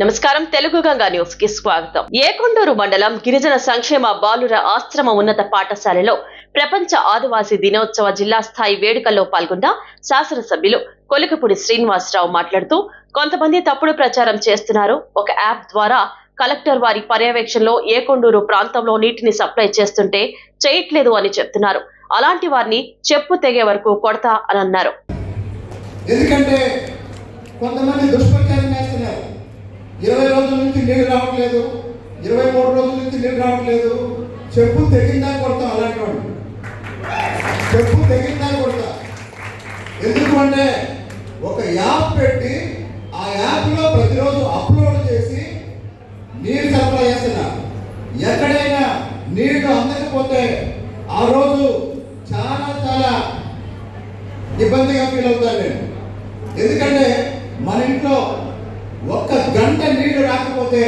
నమస్కారం. తెలుగు గంగా న్యూస్ కి స్వాగతం. ఏకొండూరు మండలం గిరిజన సంక్షేమ బాలుర ఆశ్రమ ఉన్నత పాఠశాలలో ప్రపంచ ఆదివాసీ దినోత్సవ జిల్లా స్థాయి వేడుకల్లో పాల్గొన్న శాసనసభ్యులు కొలికపూడి శ్రీనివాసరావు మాట్లాడుతూ, కొంతమంది తప్పుడు ప్రచారం చేస్తున్నారు. ఒక యాప్ ద్వారా కలెక్టర్ వారి పర్యవేక్షణలో ఏకొండూరు ప్రాంతంలో నీటిని సప్లై చేస్తుంటే చేయట్లేదు అని చెప్తున్నారు. అలాంటి వారిని చెప్పు తెగే వరకు కొడతా అని అన్నారు. ఎందుకంటే కొంతమంది దుష్ప్రచారం చేస్తున్నారు. 20 రోజుల నుంచి నీళ్ళు రావట్లేదు, 23 రోజుల నుంచి నీళ్ళు రావట్లేదు, చెప్పు తెగిందా కొడతాం. అలాంటి వాడు చెప్పు తెగిందా కొడతా. ఎందుకు అంటే ఒక యాప్ పెట్టి ఆ యాప్లో ప్రతిరోజు అప్లోడ్ చేసి నీరు సరఫరా చేస్తున్నారు. ఎక్కడైనా నీళ్లు అందకపోతే ఆ రోజు చాలా ఇబ్బందిగా ఫీల్ అవుతాను నేను. ఎందుకంటే మన ఇంట్లో 1 గంట నీళ్లు రాకపోతే